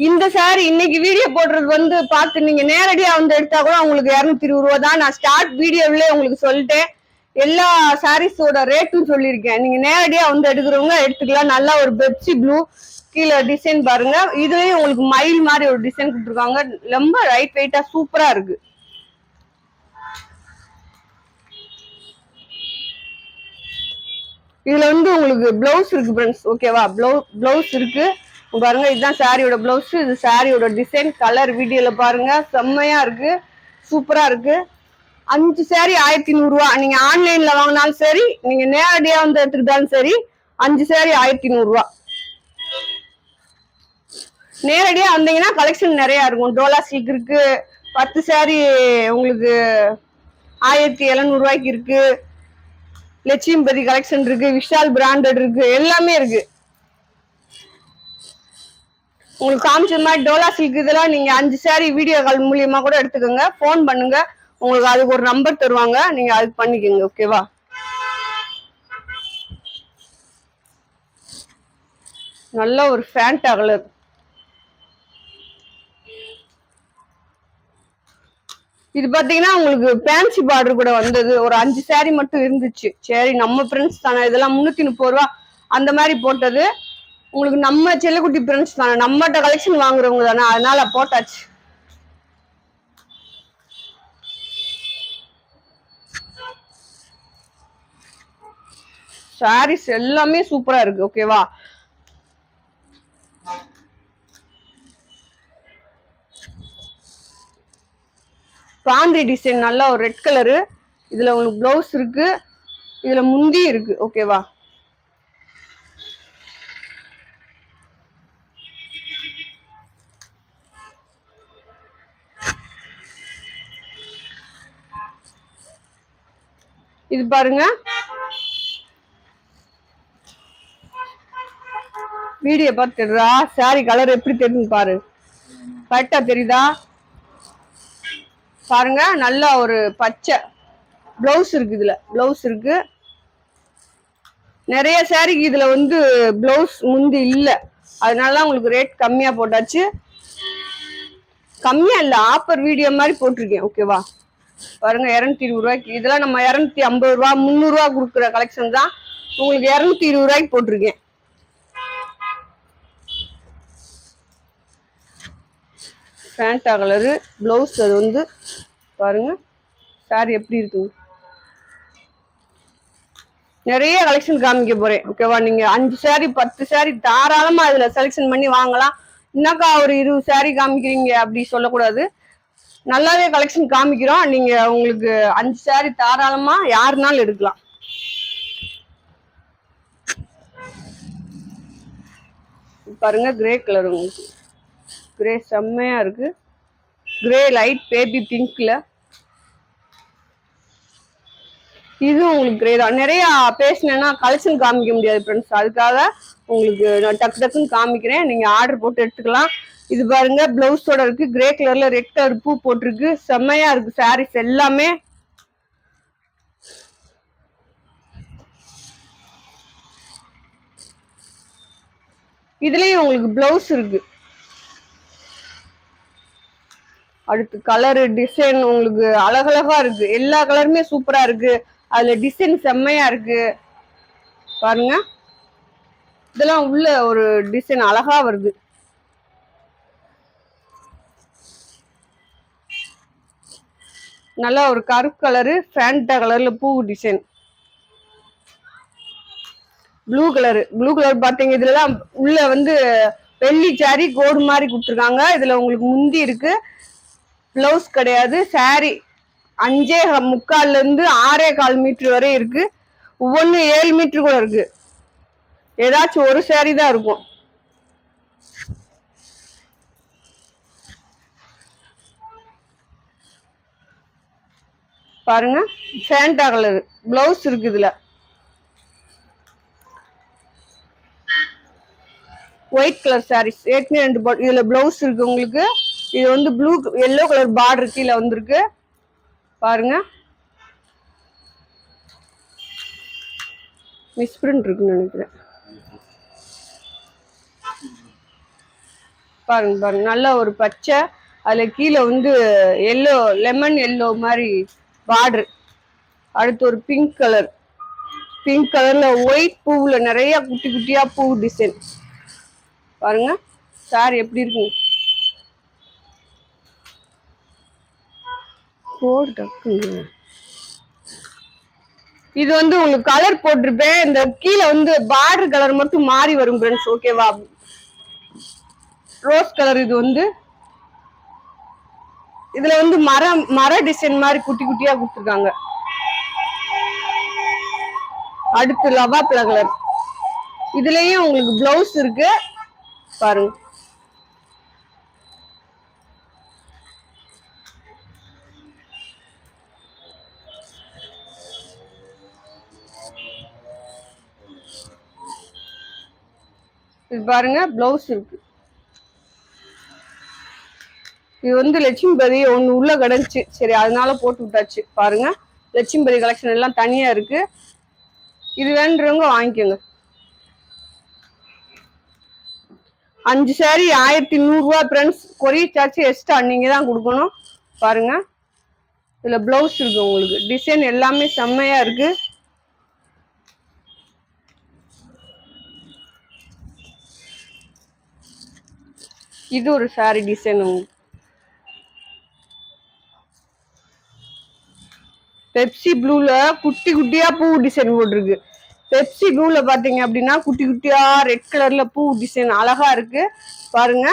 இந்த சாரி இன்னைக்கு வீடியோ போடுறது வந்து பார்த்து நீங்க நேரடியா வந்து எடுத்தா கூட உங்களுக்கு 220 ரூபா தான். நான் ஸ்டார்ட் வீடியோவிலே உங்களுக்கு சொல்லிட்டேன், எல்லா சாரீஸோட ரேட்டும் சொல்லியிருக்கேன். நீங்க நேரடியா வந்து எடுக்கிறவங்க எடுத்துக்கலாம். நல்லா ஒரு பெப்சி ப்ளூ கீழே டிசைன் பாருங்க. இதுலயும் உங்களுக்கு மயில் மாதிரி ஒரு டிசைன் கொடுத்துருக்காங்க, ரொம்ப லைட் வெயிட்டா சூப்பரா இருக்கு. இதுல வந்து உங்களுக்கு பிளவுஸ் இருக்கு ஃப்ரெண்ட்ஸ். ஓகேவா? பிளவுஸ் இருக்கு, பாருங்க, இதுதான் சாரியோட பிளவுஸ். இது சாரியோட டிசைன். கலர் வீடியோல பாருங்க, செம்மையா இருக்கு, சூப்பரா இருக்கு. 5 சாரி 1100 ரூபா. நீங்க ஆன்லைன்ல வாங்கினாலும் சரி, நீங்க நேரடியா வந்து எடுத்துக்கிட்டாலும் சரி, 5 சாரி 1100 ரூபா. நேரடியா வந்தீங்கன்னா கலெக்ஷன் நிறைய இருக்கும். டோலா சில்க் இருக்கு, 10 சாரி உங்களுக்கு 1700 ரூபாய்க்கு இருக்கு. லட்சுமிபதி கலெக்ஷன் இருக்கு, விஷால் பிராண்டட் இருக்கு, எல்லாமே இருக்கு. உங்களுக்கு காமிச்ச மாதிரி டோலா சில்க் இதெல்லாம் நீங்க 5 சாரி வீடியோ கால் மூலியமா கூட எடுத்துக்கோங்க. போன் பண்ணுங்க, உங்களுக்கு அதுக்கு ஒரு நம்பர் தருவாங்க, நீங்க அதுக்கு பண்ணிக்கோங்க. ஓகேவா? நல்ல ஒரு ஃபேண்டா கலர். இது பாத்தீங்கன்னா உங்களுக்கு ஃபேன்சி பார்டர் கூட வந்தது. ஒரு 5 சாரி மட்டும் இருந்துச்சு. சரி, நம்ம ஃப்ரெண்ட்ஸ் தானே, இதெல்லாம் 330 ரூபா அந்த மாதிரி போட்டது. உங்களுக்கு நம்ம செல்லக்குட்டி ஃப்ரெண்ட்ஸ் தானே, நம்மகிட்ட கலெக்ஷன் வாங்குறவங்க தானே, அதனால போட்டாச்சு. சாரீஸ் எல்லாமே சூப்பரா இருக்கு. ஓகேவா? பாண்டி டிசைன், நல்லா ஒரு ரெட் கலரு. இதுல உங்களுக்கு பிளவுஸ் இருக்கு, இதுல முந்தி இருக்கு. ஓகேவா? இது பாருங்க, வீடியோ பார்த்து தெரியுதா? சாரி கலர் எப்படி தெரியுது பாரு, கரெக்டா தெரியுதா? பாருங்க, நல்ல ஒரு பச்சை பிளவுஸ் இருக்கு. இதுல பிளவுஸ் இருக்கு. நிறைய சாரிக்கு இதுல வந்து பிளவுஸ் முந்தி இல்ல, அதனால உங்களுக்கு ரேட் கம்மியா போட்டாச்சு. கம்மியா இல்ல, ஆஃபர் வீடியோ மாதிரி போட்டிருக்கேன். ஓகேவா? பாருங்க, 220 ரூபாய்க்கு. இதெல்லாம் நம்ம 250 ரூபா 300 ரூபா கொடுக்குற கலெக்ஷன் தான், உங்களுக்கு 220 ரூபாய்க்கு போட்டிருக்கேன். Fanta colour blouse. அது வந்து பாருங்க சாரி எப்படி இருக்கு. நிறைய கலெக்ஷன் காமிக்க போறேன். ஓகேவா? நீங்க 5 சாரி 10 சாரி தாராளமா இதுல செலக்ஷன் பண்ணி வாங்கலாம். என்னக்கா ஒரு 20 சாரி காமிக்கிறீங்க அப்படி சொல்லக்கூடாது, நல்லாவே கலெக்ஷன் காமிக்கிறோம். நீங்க உங்களுக்கு 5 சாரி தாராளமா யாருனாலும் எடுக்கலாம். பாருங்க, கிரே கலர். உங்களுக்கு கிரே செம்மையா இருக்கு. கிரே லைட் பேபி பிங்க்ல. இது உங்களுக்கு கிரே தான். நிறைய பேசினேன்னா கலெக்ஷன் காமிக்க முடியாது ஃப்ரெண்ட்ஸ், அதுக்காக உங்களுக்கு நான் டக்கு டக்குன்னு காமிக்கிறேன். நீங்க ஆர்டர் போட்டு எடுத்துக்கலாம். இது பாருங்க, பிளவுஸோட இருக்கு. கிரே கலர்ல ரெட் கலர் பூ போட்டிருக்கு, செம்மையா இருக்கு சாரீஸ் எல்லாமே. இதுலயும் உங்களுக்கு பிளவுஸ் இருக்கு. அடுத்து கலரு டிசைன் உங்களுக்கு அழகழகா இருக்கு. எல்லா கலருமே சூப்பரா இருக்கு. அதுல டிசைன் செம்மையா இருக்கு. பாருங்க, இதெல்லாம் உள்ள ஒரு டிசைன் அழகா வருது. நல்லா ஒரு கருப்பு கலரு ஃபேண்டா கலர்ல பூ design. Blue colour. Blue colour பாத்தீங்க, இதுலலாம் உள்ள வந்து வெள்ளி சாரி கோடு மாதிரி கொடுத்துருக்காங்க. இதுல உங்களுக்கு முந்தி இருக்கு, பிளவுஸ் கிடையாது. சாரி 5.25 இருந்து 6.25 மீட்டர் வரை இருக்கு. ஒவ்வொன்னு 7 மீட்டர் கூட இருக்கு. ஏதாச்சும் ஒரு சாரி தான் இருக்கும். பாருங்க, ஃபேண்டா கலர் பிளவுஸ் இருக்கு. இதுல ஒயிட் கலர் சாரீஸ் ஏற்கனவே 2 இதுல பிளவுஸ் இருக்கு உங்களுக்கு. இது வந்து ப்ளூ எல்லோ கலர் பார்டர் கீழே வந்திருக்கு. பாருங்க, மிஸ் பிரிண்ட் இருக்குன்னு நினைக்கிறேன். பாருங்க பாருங்க, நல்ல ஒரு பச்சை, அதுல கீழே வந்து எல்லோ, லெமன் எல்லோ மாதிரி பார்டர். அடுத்து ஒரு பிங்க் கலர். பிங்க் கலர்ல ஒயிட் பூவுல நிறைய குட்டி குட்டியா பூ டிசைன். பாருங்க சாரி எப்படி இருக்கு. இது வந்து உங்களுக்கு கலர் போட்டிருப்பேன். இந்த கீழே வந்து பார்டர் கலர் மட்டும் மாறி வரும் ஃப்ரெண்ட்ஸ். ஓகேவா? Rose colour. இது வந்து இதுல வந்து மர டிசைன் மாதிரி குட்டி குட்டியா கொடுத்துருக்காங்க. அடுத்து லவாப்ல கலர். இதுலயும் உங்களுக்கு பிளவுஸ் இருக்கு பாருங்க. இது பாருங்க பிளவுஸ் இருக்கு. இது வந்து லட்சுமிபதி ஒண்ணு உள்ள கிடந்துச்சு, சரி அதனால போட்டு விட்டாச்சு. பாருங்க லட்சுமிபதி கலெக்ஷன் எல்லாம் தனியா இருக்கு. இது வேணுன்றவங்க வாங்கிக்கோங்க. 5 saree 1100 ரூபா ஃப்ரெண்ட்ஸ். கொரியர் சார்ஜ் எக்ஸ்ட்ரா நீங்க தான் கொடுக்கணும். பாருங்க இதுல பிளவுஸ் இருக்கு உங்களுக்கு. டிசைன் எல்லாமே செம்மையா இருக்கு. இது ஒரு saree டிசைன். பெப்சி ப்ளூல குட்டி குட்டியா பூ டிசைன் போட்டிருக்கு. பெப்சி ப்ளூல பாத்தீங்க அப்படின்னா குட்டி குட்டியா ரெட் கலர்ல பூ டிசைன் அழகா இருக்கு பாருங்க.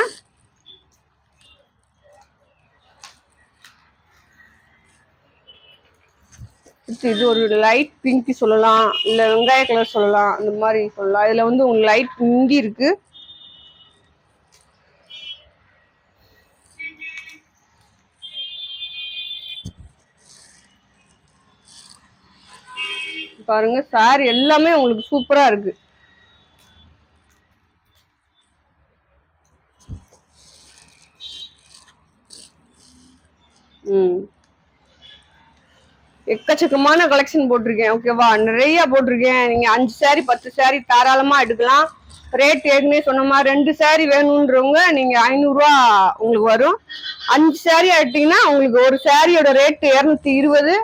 இது ஒரு லைட் பிங்க் சொல்லலாம், இல்ல வெங்காய கலர் சொல்லலாம், அந்த மாதிரி சொல்லலாம். இதுல வந்து உங்களுக்கு லைட் முந்தி இருக்கு. பாருங்க சாரி எல்லாமே உங்களுக்கு சூப்பரா இருக்கு. எக்கச்சக்கமான கலெக்ஷன் போட்டிருக்கேன். ஓகேவா, நிறைய போட்டிருக்கேன். நீங்க 5 saree 10 saree தாராளமா எடுக்கலாம். ரேட் ஏற்கனவே சொன்ன மாதிரி 2 saree வேணும்ன்றவங்க நீங்க 500 ரூபா உங்களுக்கு வரும். 5 saree எடுத்தீங்கன்னா உங்களுக்கு ஒரு சாரியோட ரேட் 220.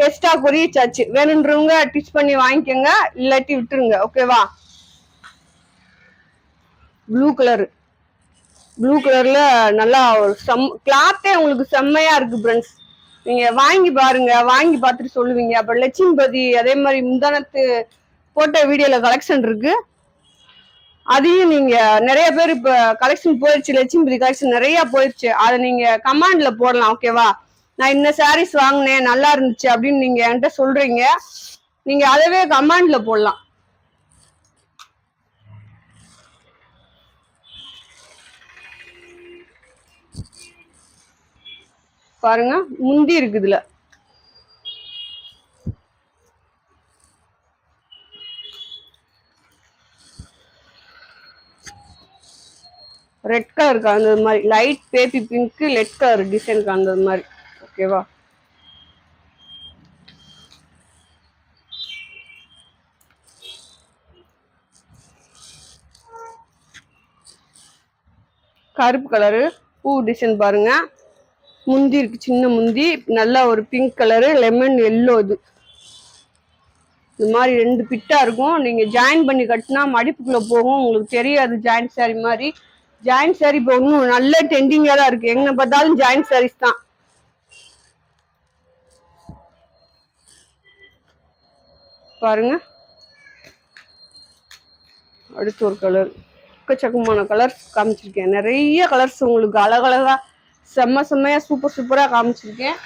Extra courier charge. வேணுன்றவங்க டிச் பண்ணி வாங்கிக்கோங்க, இல்லாட்டி விட்டுருங்க. ஓகேவா. Blue colour. ப்ளூ கலர்ல நல்லா ஒரு கிளாத்தே உங்களுக்கு செம்மையா இருக்கு ஃப்ரெண்ட்ஸ். நீங்க வாங்கி பாருங்க, வாங்கி பார்த்துட்டு சொல்லுவீங்க. அப்ப லட்சுமிபதி அதே மாதிரி முந்தானத்து போட்ட வீடியோல கலெக்ஷன் இருக்கு. அதையும் நீங்க நிறைய பேர் இப்ப கலெக்ஷன் போயிடுச்சு, லட்சுமிபதி கலெக்ஷன் நிறைய போயிடுச்சு. அதை நீங்க கமெண்ட்ல போடலாம். ஓகேவா, நான் இந்த சாரீஸ் வாங்கினேன் நல்லா இருந்துச்சு அப்படின்னு நீங்க என்கிட்ட சொல்றீங்க. நீங்க அதவே கமெண்ட்ல போடலாம். பாருங்க முந்தி இருக்கு. இதுல ரெட் கலர் கலந்தது மாதிரி, light baby pink red colour design கலந்தது மாதிரி. ஓகேவா. கருப்பு கலரு பூ டிசைன் பாருங்க. முந்தி இருக்கு, சின்ன முந்தி, நல்லா ஒரு பிங்க் கலரு, லெமன் எல்லோ. இது மாதிரி 2 பிட்டா இருக்கும். நீங்க ஜாயின் பண்ணி கட்டினா மடிப்புக்குள்ள போகும், உங்களுக்கு தெரியாது. ஜாயிண்ட் சாரி மாதிரி. ஜாயிண்ட் சாரி இப்போ இன்னும் நல்ல ட்ரெண்டிங்கா தான் இருக்கு. எங்க பார்த்தாலும் ஜாயிண்ட் சாரீஸ் தான். பாருங்க அடுத்து ஒரு கலர். எக்கச்சக்கமான கலர்ஸ் காமிச்சிருக்கேன். நிறைய கலர்ஸ் உங்களுக்கு அழகழகா செம்மையா சூப்பரா காமிச்சிருக்கேன்.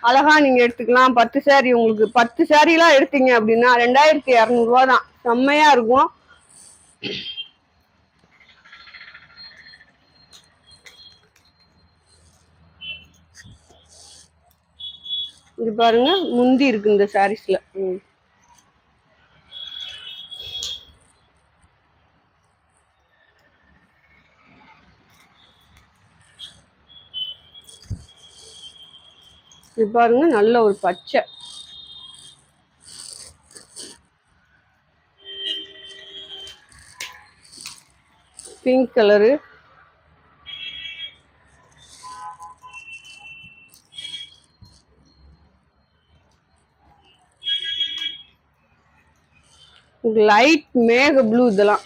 அழகா நீங்க எடுத்துக்கலாம். 10 saree உங்களுக்கு 10 saree எல்லாம் எடுத்தீங்க அப்படின்னா 2200 ரூபா தான். செம்மையா இருக்கும். இது பாருங்க முந்தி இருக்கு இந்த சாரீஸ்ல. இது பாருங்க நல்ல ஒரு பச்சை, பிங்க் கலரு, லைட் மேக ப்ளூ. இதெல்லாம்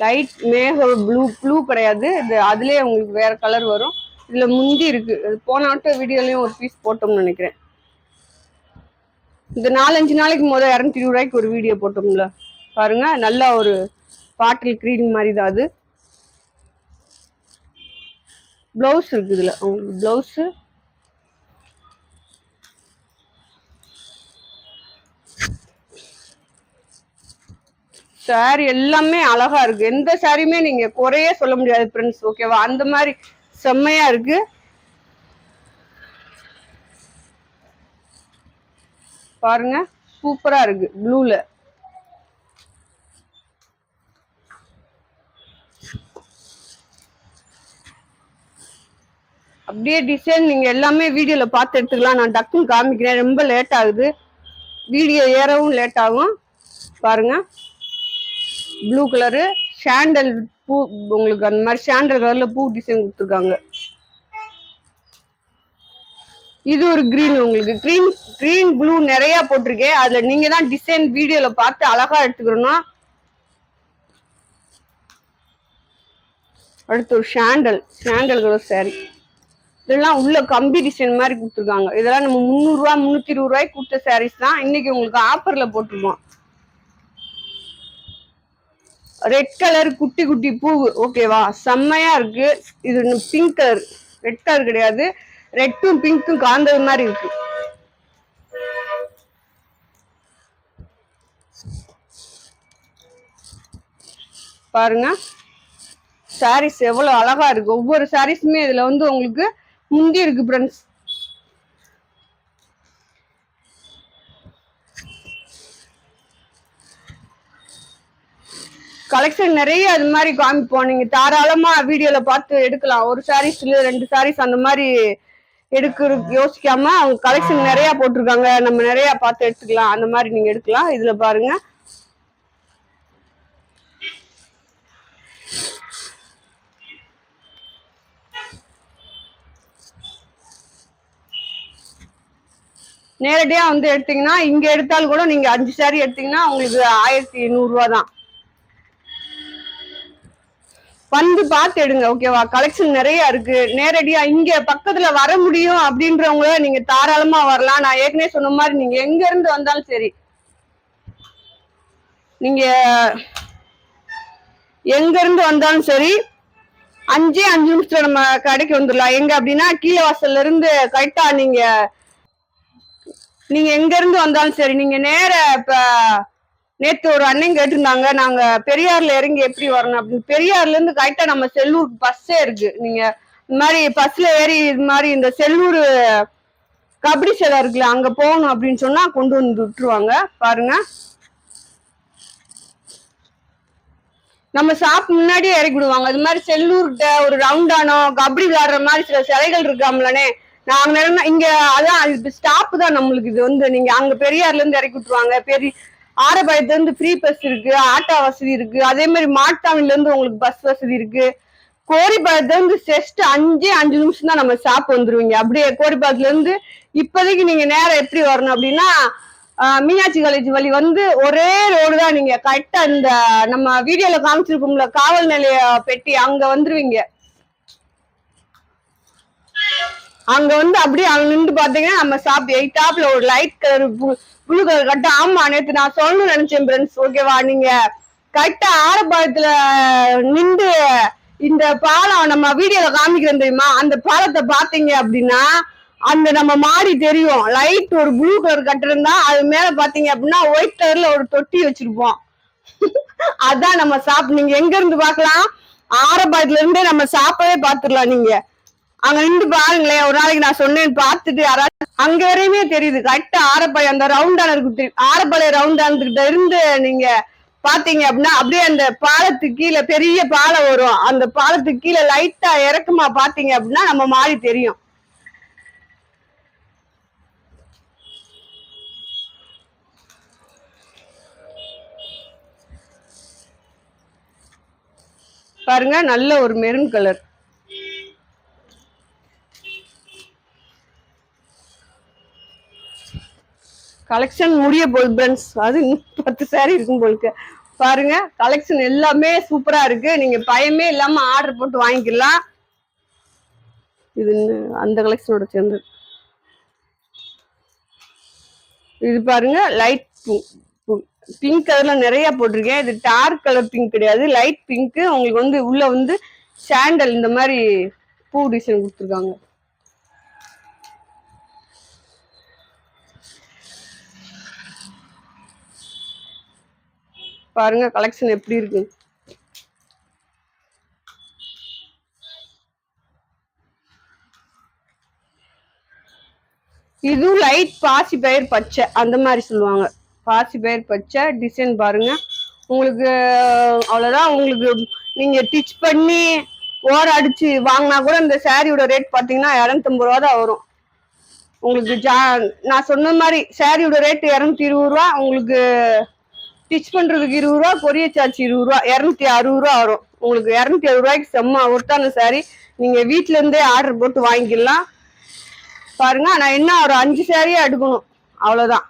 லைட் மேக ப்ளூ கிடையாது இது, அதுலயே உங்களுக்கு வேற கலர் வரும். இதுல முந்தி இருக்கு. போன வீடியோலயும் ஒரு பீஸ் போட்டோம்னு நினைக்கிறேன். இந்த 4-5 நாளைக்கு 220 ரூபாய்க்கு ஒரு வீடியோ போட்டோம்ல. பாருங்க நல்லா ஒரு பாட்டில் கிரீன் மாதிரி தான் அது. பிளவுஸ் இருக்கு இதுல. உங்களுக்கு பிளவுஸ் சாரி எல்லாமே அழகா இருக்கு. எந்த சாரியுமே நீங்க குறையே சொல்ல முடியாது ஃப்ரெண்ட்ஸ். ஓகேவா? அந்த மாதிரி செம்மையா இருக்கு. பாருங்க சூப்பரா இருக்கு ப்ளூல. அப்படியே டிசைன் நீங்க எல்லாமே வீடியோல பார்த்து எடுத்துக்கலாம். நான் டக்குன்னு காமிக்கிறேன், ரொம்ப லேட் ஆகுது, வீடியோ ஏறவும் லேட் ஆகும். பாருங்க ப்ளூ கலரு சாண்டல் பூ, உங்களுக்கு அந்த மாதிரி சாண்டல் கலர்ல பூ டிசைன் கொடுத்துருக்காங்க. இது ஒரு கிரீன், உங்களுக்கு கிரீன் ப்ளூ நிறைய போட்டிருக்கேன். அதுல நீங்க தான் டிசைன் வீடியோல பார்த்து அழகா எடுத்துக்கணும். அடுத்து ஒரு சாண்டல் கலர் சாரி. இதெல்லாம் உள்ள கம்பி டிசைன் மாதிரி கொடுத்துருக்காங்க. இதெல்லாம் நம்ம 300 ரூபா 320 ரூபாய்க்கு கொடுத்த சாரீஸ் தான். இன்னைக்கு உங்களுக்கு ஆஃபர்ல போட்டிருக்கோம். ரெட் கலர் குட்டி குட்டி பூ. ஓகேவா? செம்மையா இருக்கு. இது பிங்க் கலர், ரெட் கலர் கிடையாது, ரெட்டும் பிங்க்கும் காந்தது மாதிரி இருக்கு. பாருங்க சாரீஸ் எவ்வளவு அழகா இருக்கு. ஒவ்வொரு சாரீஸுமே இதுல வந்து உங்களுக்கு முந்தி இருக்கு ஃப்ரெண்ட்ஸ். கலெக்ஷன் நிறைய அது மாதிரி காமிப்போம். நீங்க தாராளமா வீடியோல பார்த்து எடுக்கலாம். ஒரு சாரீஸ்ல 2 சாரீஸ் அந்த மாதிரி எடுக்க யோசிக்காம அவங்க கலெக்ஷன் நிறைய போட்டிருக்காங்க, நம்ம நிறைய பார்த்து எடுத்துக்கலாம். அந்த மாதிரி நீங்க எடுக்கலாம். இதுல பாருங்க நேரடியா வந்து எடுத்தீங்கன்னா, இங்க எடுத்தாலும் கூட நீங்க 5 சாரி எடுத்தீங்கன்னா உங்களுக்கு 1100 ரூபா தான். வந்து பார்த்து எடுங்க. ஓகேவா? கலெக்ஷன் நிறைய இருக்கு. நேரடியா இங்க பக்கத்துல வர முடியும் அப்படின்றவங்க நீங்க தாராளமா வரலாம். நான் ஏற்கனவே சொன்ன மாதிரி நீங்க எங்க இருந்து வந்தாலும் சரி, நீங்க எங்க இருந்து வந்தாலும் சரி 5 நிமிஷத்துல நம்ம கடைக்கு வந்துடலாம். எங்க அப்படின்னா கீழே வாசல்ல இருந்து கரெக்டா நீங்க எங்க இருந்து வந்தாலும் சரி, நீங்க நேர இப்ப நேத்து ஒரு அண்ணன் கேட்டிருந்தாங்க, நாங்க பெரியார்ல இறங்கி எப்படி வரணும் அப்படின்னு. பெரியார்ல இருந்து கரெக்டா நம்ம செல்லூர் பஸ்ஸே இருக்கு. நீங்க இந்த மாதிரி பஸ்ல ஏறி இது மாதிரி இந்த செல்லூர் கபடி சிலை இருக்குல்ல, அங்க போகணும் அப்படின்னு சொன்னா கொண்டு வந்து விட்டுருவாங்க. பாருங்க நம்ம ஷாப் முன்னாடியே இறக்கி விடுவாங்க. அது மாதிரி செல்லூர்கிட்ட ஒரு ரவுண்டானோ கபடி விளையாடுற மாதிரி சில சிலைகள் இருக்காமலனே, நாங்க இங்க அதான் ஸ்டாப் தான் நம்மளுக்கு. இது வந்து நீங்க அங்க பெரியார்ல இருந்து இறக்கி விட்டுருவாங்க. ஆரப்பாளையத்துல இருந்து ஃப்ரீ பஸ் இருக்கு, ஆட்டோ வசதி இருக்கு. அதே மாதிரி மாட்டாவில இருந்து உங்களுக்கு பஸ் வசதி இருக்கு. கோரிப்பாளையத்துல இருந்து ஜஸ்ட் 5 நிமிஷம் தான் நம்ம ஷாப் வந்துருவீங்க. அப்படியே கோரிப்பாளையத்துல இருந்து இப்போதைக்கு நீங்க நேரம் எப்படி வரணும் அப்படின்னா, மீனாட்சி காலேஜ் வழி வந்து ஒரே ரோடு தான். நீங்க கரெக்டா இந்த நம்ம வீடியோல காமிச்சிருக்கோம்ல காவல் நிலைய பெட்டி, அங்க வந்துருவீங்க. அங்க வந்து அப்படியே அங்க நின்று பாத்தீங்கன்னா நம்ம ஷாப் எயிட்டாப்ல ஒரு லைட் கலர் ப்ளூ கலர் கட்ட. ஆமா, நேத்து நான் சொல்லணும்னு நினைச்சேன் ஃப்ரெண்ட்ஸ். ஓகேவா? நீங்க கரெக்டா ஆரப்பாளத்துல நின்று இந்த பாலம் நம்ம வீடியோல காமிக்கிறோம் தெரியுமா, அந்த பாலத்தை பாத்தீங்க அப்படின்னா அந்த நம்ம மாடி தெரியும். லைட் ஒரு ப்ளூ கலர் கட்டிடம் தான். அது மேல பாத்தீங்க அப்படின்னா ஒயிட் கலர்ல ஒரு தொட்டி வச்சிருப்போம். அதான் நம்ம ஷாப். நீங்க எங்க இருந்து பாக்கலாம்? ஆரப்பாளத்துல இருந்தே நம்ம ஷாப்பவே பாத்துடலாம். நீங்க அங்க நின்று பாருங்களேன். ஒரு நாளைக்கு நான் சொன்னேன், பார்த்துட்டு யாராவது அங்க வரையுமே தெரியுது. கரெக்டா ஆரப்பாளையம் அந்த ரவுண்டான இருக்கு, ஆரப்பாளையம் ரவுண்டானதுகிட்ட இருந்து நீங்க பாத்தீங்க அப்படின்னா அப்படியே அந்த பாலத்துக்கு கீழே பெரிய பாலம் வரும். அந்த பாலத்துக்கு கீழே லைட்டா இறக்குமா பாத்தீங்க அப்படின்னா நம்ம மாடி தெரியும். பாருங்க நல்ல ஒரு மெரூன் கலர். கலெக்ஷன் முடிய போகுது ஃப்ரெண்ட்ஸ். அது 10 சாரி இருக்கும் போலுக்கு. பாருங்க கலெக்ஷன் எல்லாமே சூப்பரா இருக்கு. நீங்க பயமே இல்லாம ஆர்டர் போட்டு வாங்கிக்கலாம். இது அந்த கலெக்ஷனோட சேர்ந்து இது பாருங்க லைட் பிங்க் கலர்ல நிறைய போட்டிருக்கேன். இது டார்க் கலர் பிங்க் கிடையாது, லைட் பிங்க். உங்களுக்கு வந்து உள்ள வந்து சாண்டல் இந்த மாதிரி பூ டிசைன் கொடுத்துருக்காங்க. பாருங்க கலெக்ஷன் எப்படி இருக்கு. இது லைட் பாசி பயிர் பச்சை அந்த மாதிரி சொல்லுவாங்க. பாசி பயிர் பச்சை டிசைன் பாருங்க. உங்களுக்கு அவ்வளவுதான். உங்களுக்கு நீங்க டிச் பண்ணி ஓர அடிச்சு வாங்கினா கூட இந்த சாரியோட ரேட் பாத்தீங்கன்னா 250 ரூபா தான் வரும் உங்களுக்கு. நான் சொன்ன மாதிரி சாரியோட ரேட் 220 ரூபா. உங்களுக்கு ஸ்டிச் பண்றதுக்கு 20 ரூபா, கொரியர் சார்ஜ் 20 ரூபா, 260 ரூபா வரும் உங்களுக்கு. 260 ரூபாய்க்கு செம்ம ஒருத்தான சாரி. நீங்க வீட்டுல இருந்தே ஆர்டர் போட்டு வாங்கிக்கலாம். பாருங்க நான் என்ன ஒரு 5 சாரியே எடுக்கணும் அவ்வளவுதான்.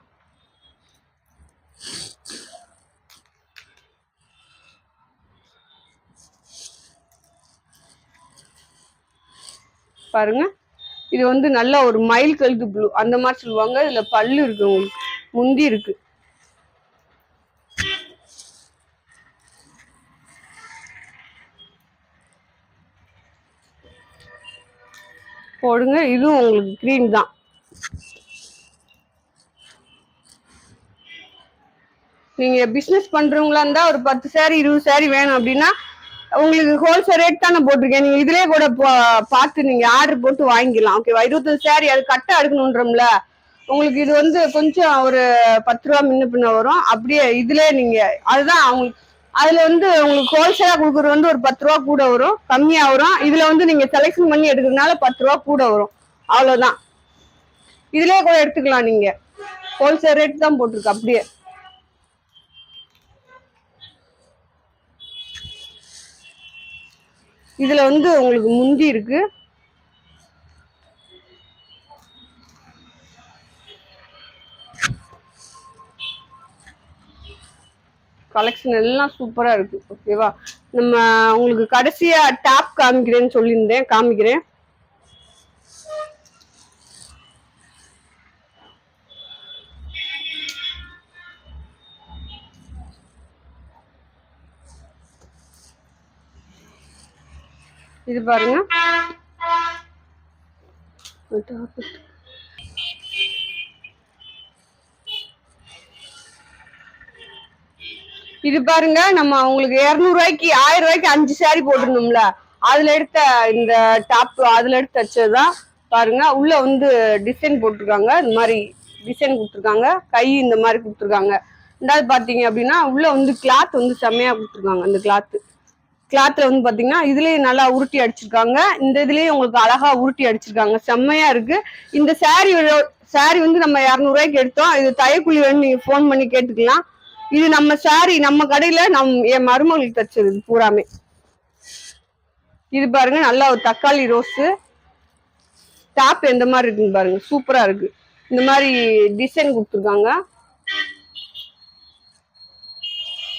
பாருங்க இது வந்து நல்ல ஒரு மயில் கழுத்து ப்ளூ அந்த மாதிரி சொல்லுவாங்க. இதுல பல்லு இருக்கு, உங்களுக்கு முந்தி இருக்கு. போடுங்க. இதுவும் உங்களுக்கு கிரீன் தான். நீங்க பிசினஸ் பண்றவங்களா இருந்தா ஒரு 10 சாரி 20 சாரி வேணும் அப்படின்னா உங்களுக்கு ஹோல்சேல் ரேட் தானே போட்டிருக்கேன். நீங்க இதுலயே கூட பார்த்து நீங்க ஆர்டர் போட்டு வாங்கிக்கலாம். ஓகேவா? 25 சாரி அது கட்ட அடுக்கணும்ன்றோம்ல. உங்களுக்கு இது வந்து கொஞ்சம் ஒரு 10 ரூபா முன்ன பின்ன வரும். அப்படியே இதுல நீங்க அதுதான் அவங்களுக்கு அதுல வந்து உங்களுக்கு ஹோல்சேலா கொடுக்குறது வந்து ஒரு 10 ரூபா கூட வரும், கம்மியா வரும். இதுல வந்து நீங்க செலக்ஷன் பண்ணி எடுக்கிறதுனால 10 ரூபா கூட வரும், அவ்வளவுதான். இதுலயே கூட எடுத்துக்கலாம். நீங்க ஹோல்சேல் ரேட் தான் போட்டிருக்கு அப்படியே. இதுல வந்து உங்களுக்கு முந்தி இருக்கு. கலெக்ஷன் எல்லாம் சூப்பரா இருக்கு. ஓகேவா? நம்ம உங்களுக்கு கடைசியா டாப் காமிக்கிறேன்னு சொல்லியிருந்தேன், காமிக்கிறேன். இது பாருங்க. இது பாருங்க நம்ம உங்களுக்கு 200 ரூபாய்க்கு 1000 ரூபாய்க்கு 5 சாரி போட்டிருந்தோம்ல, அதுல எடுத்த இந்த டாப் அதுல எடுத்து தச்சதுதான். பாருங்க உள்ள வந்து டிசைன் போட்டிருக்காங்க. இந்த மாதிரி டிசைன் கொடுத்துருக்காங்க. கை இந்த மாதிரி கொடுத்துருக்காங்க. ரெண்டாவது பாத்தீங்க அப்படின்னா உள்ள வந்து கிளாத் வந்து செம்மையா கொடுத்துருக்காங்க. அந்த கிளாத்ல வந்து பாத்தீங்கன்னா இதுலயும் நல்லா உருட்டி அடிச்சிருக்காங்க. இந்த இதுலயும் உங்களுக்கு அழகா உருட்டி அடிச்சிருக்காங்க. செம்மையா இருக்கு. இந்த சாரி வந்து நம்ம 200 ரூபாய்க்கு எடுத்தோம். இது தையக்கூலி வேணும், நீங்க போன் பண்ணி கேட்டுக்கலாம். இது நம்ம சாரி நம்ம கடையில என் மருமகளுக்கு தச்சது பூராமே. இது பாருங்க நல்லா ஒரு தக்காளி ரோஸ் டாப் எந்த மாதிரி இருக்குன்னு பாருங்க. சூப்பரா இருக்கு. இந்த மாதிரி டிசைன் கொடுத்துருக்காங்க.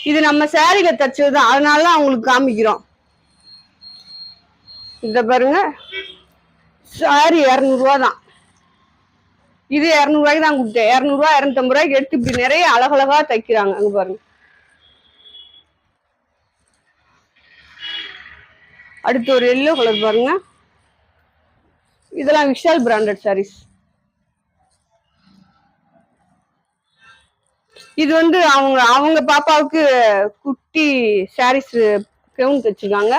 இது நம்ம சாரியில தச்சதுதான், அதனாலதான் அவங்களுக்கு காமிக்கிறோம். இந்த பாருங்க சாரி 200 ரூபா தான். இது 200 ரூபாய்க்கு தான் கொடுத்தேன். 200 ரூபாய் 250 ரூபாய்க்கு எடுத்து இப்படி நிறைய அழகழகா தைக்கிறாங்க. அங்க பாருங்க. அடுத்து ஒரு எல்லோ கலர் பாருங்க. இதெல்லாம் விஷால் பிராண்டட் சாரீஸ். இது வந்து அவங்க பாப்பாவுக்கு குட்டி சாரீஸ் கவுன் தச்சிருக்காங்க.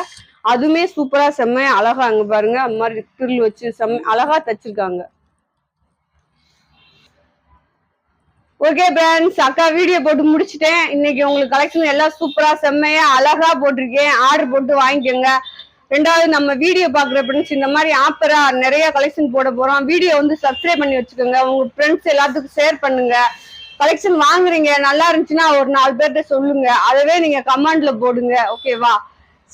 அதுமே சூப்பரா செம்மையா அழகா அங்க பாருங்க அந்த மாதிரி திரில் வச்சு அழகா தச்சிருக்காங்க. ஓகே ஃப்ரெண்ட்ஸ், அக்கா வீடியோ போட்டு முடிச்சுட்டேன். இன்னைக்கு உங்களுக்கு கலெக்ஷன் எல்லாம் சூப்பரா செம்மையா அழகா போட்டிருக்கேன். ஆர்டர் போட்டு வாங்கிக்கோங்க. ரெண்டாவது நம்ம வீடியோ பாக்குற ஃப்ரெண்ட்ஸ் இந்த மாதிரி ஆப்பரா நிறைய கலெக்ஷன் போட போறோம். வீடியோ வந்து சப்ஸ்கிரைப் பண்ணி வச்சுக்கோங்க. உங்க ஃப்ரெண்ட்ஸ் எல்லாத்துக்கும் ஷேர் பண்ணுங்க. கலெக்ஷன் வாங்குறீங்க நல்லா இருந்துச்சுன்னா ஒரு 4 பேர்கிட்ட சொல்லுங்க. அதவே நீங்க கமெண்ட்ல போடுங்க. ஓகேவா?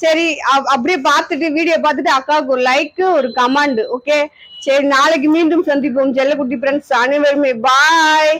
சரி, அப்படியே பார்த்துட்டு வீடியோ பார்த்துட்டு அக்காவுக்கு ஒரு லைக் ஒரு கமெண்ட். ஓகே, சரி நாளைக்கு மீண்டும் சந்திப்போம் செல்லக்குட்டி ஃப்ரெண்ட்ஸ் அனைவருமே. பாய்.